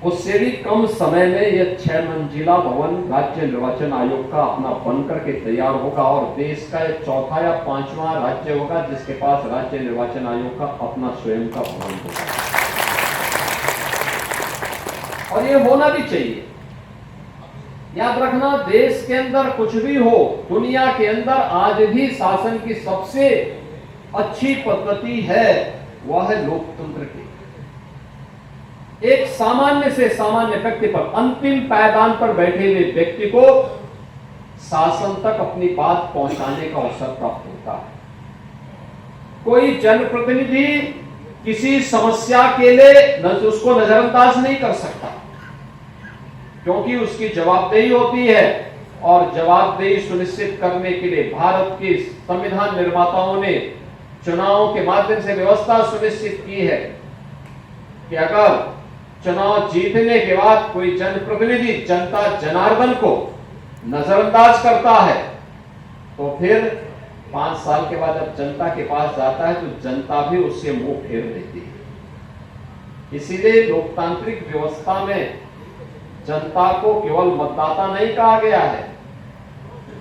उससे भी कम समय में यह 6 मंजिला भवन राज्य निर्वाचन आयोग का अपना बन करके तैयार होगा और देश का यह 4था या 5वां राज्य होगा जिसके पास राज्य निर्वाचन आयोग का अपना स्वयं का भवन होगा। और ये होना भी चाहिए। याद रखना, देश के अंदर कुछ भी हो, दुनिया के अंदर आज भी शासन की सबसे अच्छी पद्धति है वह है लोकतंत्र की। एक सामान्य से सामान्य व्यक्ति पर, अंतिम पायदान पर बैठे हुए व्यक्ति को शासन तक अपनी बात पहुंचाने का अवसर प्राप्त होता है। कोई जनप्रतिनिधि किसी समस्या के लिए उसको नजरअंदाज नहीं कर सकता क्योंकि उसकी जवाबदेही होती है। और जवाबदेही सुनिश्चित करने के लिए भारत के संविधान निर्माताओं ने चुनावों के माध्यम से व्यवस्था सुनिश्चित की है कि अगर चुनाव जीतने के बाद कोई जनप्रतिनिधि जनता जनार्दन को नजरअंदाज करता है तो फिर 5 साल के बाद जब जनता के पास जाता है तो जनता भी उससे मुंह फेर देती है। इसीलिए लोकतांत्रिक व्यवस्था में जनता को केवल मतदाता नहीं कहा गया है।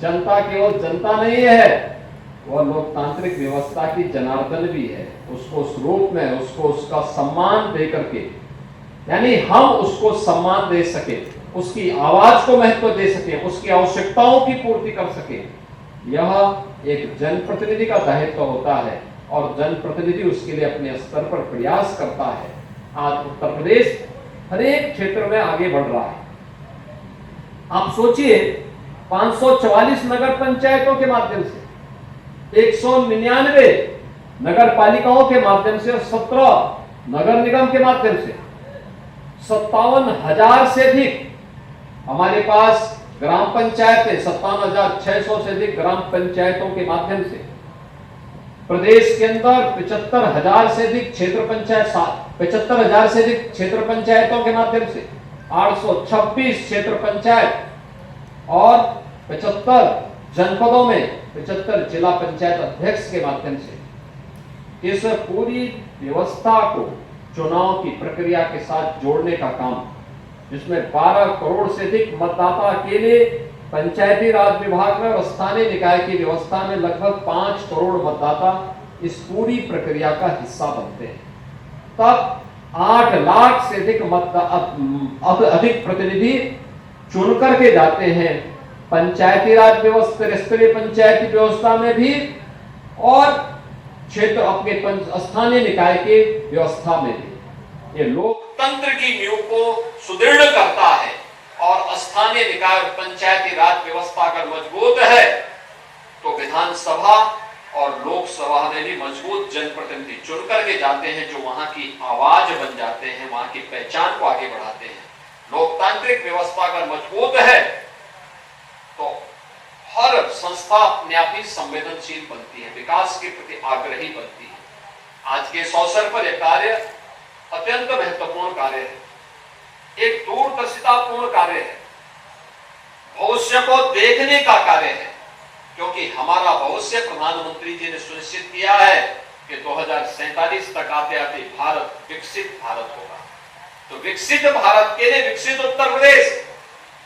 जनता केवल जनता नहीं है, वह लोकतांत्रिक व्यवस्था की जनार्दन भी है। उसको उस रूप में उसको उसका सम्मान दे करके, यानी हम उसको सम्मान दे सके, उसकी आवाज को महत्व दे सके, उसकी आवश्यकताओं की पूर्ति कर सके, यह एक जनप्रतिनिधि का दायित्व होता है और जनप्रतिनिधि उसके लिए अपने स्तर पर प्रयास करता है। आज उत्तर प्रदेश हर एक क्षेत्र में आगे बढ़ रहा है। आप सोचिए, 544 नगर पंचायतों के माध्यम से, 199 नगर पालिकाओं के माध्यम से और 17 नगर निगम के माध्यम से 57,000 से अधिक हमारे पास ग्राम पंचायतें, 57,600 से अधिक ग्राम पंचायतों के माध्यम से प्रदेश के अंदर 75,000 से अधिक क्षेत्र पंचायत, 75,000 से अधिक क्षेत्र पंचायतों के माध्यम से 826 क्षेत्र पंचायत और 75 जनपदों में 75 जिला पंचायत अध्यक्ष के माध्यम से इस पूरी व्यवस्था को चुनाव की प्रक्रिया के साथ जोड़ने का काम, जिसमें 12 करोड़ से अधिक मतदाता अकेले पंचायती राज विभाग में और स्थानीय निकाय की व्यवस्था में लगभग 5 करोड़ मतदाता इस पूरी प्रक्रिया का हिस्सा बनते हैं। तब 8 लाख से अधिक प्रतिनिधि चुन करके जाते हैं पंचायती राज व्यवस्था, स्तरीय पंचायती व्यवस्था में भी और क्षेत्र अपने स्थानीय निकाय के व्यवस्था में भी। ये लोकतंत्र की नींव को सुदृढ़ करता है और स्थानीय निकाय और पंचायती राज व्यवस्था अगर मजबूत है तो विधानसभा और लोकसभा में भी मजबूत जनप्रतिनिधि चुन करके जाते हैं, जो वहां की आवाज बन जाते हैं, वहां की पहचान को आगे बढ़ाते हैं। लोकतांत्रिक व्यवस्था अगर मजबूत है तो हर संस्था अपने आप ही संवेदनशील बनती है, विकास के प्रति आग्रही बनती है। आज के इस अवसर पर यह कार्य अत्यंत महत्वपूर्ण कार्य है, एक दूरदर्शितापूर्ण कार्य है, भविष्य को देखने का कार्य है, क्योंकि हमारा भविष्य प्रधानमंत्री जी ने सुनिश्चित किया है कि 2047 तक आते आते भारत विकसित भारत होगा। तो विकसित भारत के लिए विकसित उत्तर प्रदेश,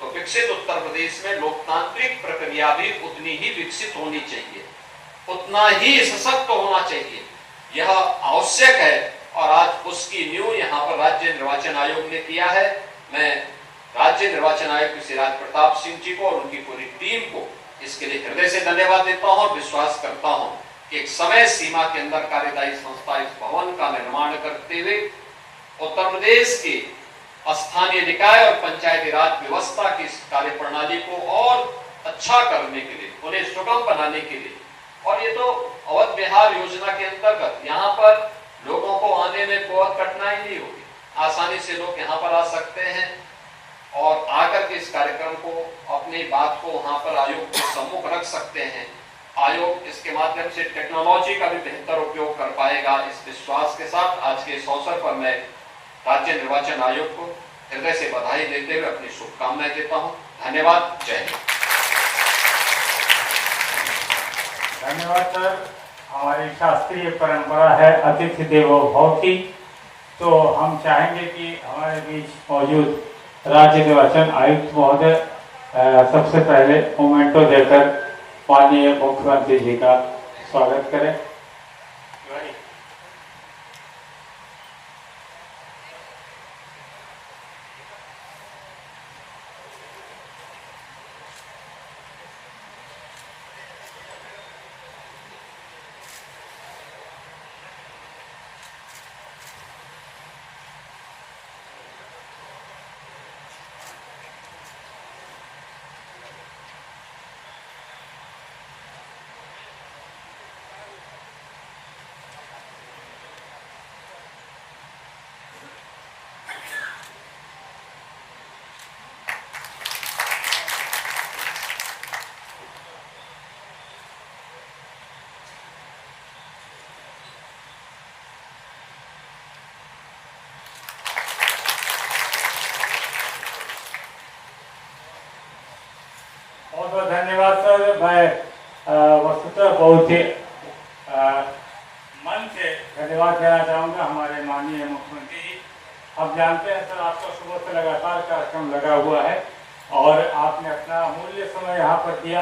तो विकसित उत्तर प्रदेश में लोकतांत्रिक प्रक्रिया भी उतनी ही विकसित होनी चाहिए, उतना ही सशक्त होना चाहिए, यह आवश्यक है। और आज उसकी नींव यहाँ पर राज्य निर्वाचन आयोग ने किया है। मैं राज्य निर्वाचन आयुक्त श्री राज प्रताप सिंह जी को और उनकी पूरी टीम को इसके लिए हृदय से धन्यवाद देता हूं और विश्वास करता हूं कि एक समय सीमा के अंदर कार्यदायी संस्था इस भवन का निर्माण करते हुए उत्तर प्रदेश के स्थानीय निकाय और पंचायती राज व्यवस्था की इस कार्य प्रणाली को और अच्छा करने के लिए, उन्हें सुगम बनाने के लिए, और ये तो अवध विहार योजना के अंतर्गत यहाँ पर लोगों को आने में बहुत कठिनाई नहीं होगी, आसानी से लोग यहाँ पर आ सकते हैं और आकर के इस कार्यक्रम को, अपनी बात को वहां पर आयोग के सम्मुख रख सकते हैं। आयोग इसके माध्यम से टेक्नोलॉजी का भी बेहतर उपयोग कर पाएगा। इस विश्वास के साथ आज के इस अवसर पर मैं राज्य निर्वाचन आयोग को हृदय से बधाई देते हुए अपनी शुभकामनाएं देता हूं। धन्यवाद। जय हिंद। धन्यवाद सर। हमारी शास्त्रीय परंपरा है अतिथि देवो भव की, तो हम चाहेंगे कि हमारे बीच मौजूद राज्य निर्वाचन आयुक्त महोदय सबसे पहले मोमेंटो देकर माननीय मुख्यमंत्री जी का स्वागत करें। बहुत बहुत धन्यवाद सर। मैं वस्तुतः बहुत ही मन से धन्यवाद देना चाहूँगा हमारे माननीय मुख्यमंत्री जी। आप जानते हैं सर, आपका सुबह से लगातार कार्यक्रम लगा हुआ है और आपने अपना अमूल्य समय यहाँ पर दिया।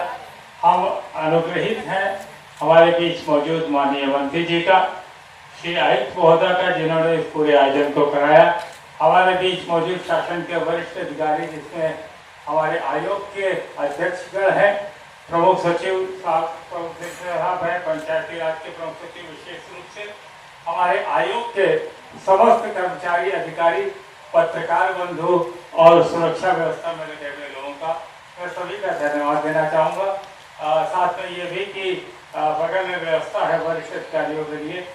हम अनुग्रहित हैं हमारे बीच मौजूद माननीय मंत्री जी का, श्री आयुक्त महोदय का, जिन्होंने इस पूरे आयोजन को कराया। हमारे बीच मौजूद शासन के वरिष्ठ अधिकारी, जिसमें हमारे आयोग के अध्यक्षगण हैं, प्रमुख सचिव साहब हैं, पंचायती राज के प्रमुख सचिव, विशेष रूप से हमारे आयोग के समस्त कर्मचारी, अधिकारी, पत्रकार बंधु और सुरक्षा व्यवस्था में लगे हुए लोगों का मैं सभी का धन्यवाद देना चाहूँगा। साथ में ये भी कि बगल में व्यवस्था है वरिष्ठ अधिकारियों के लिए,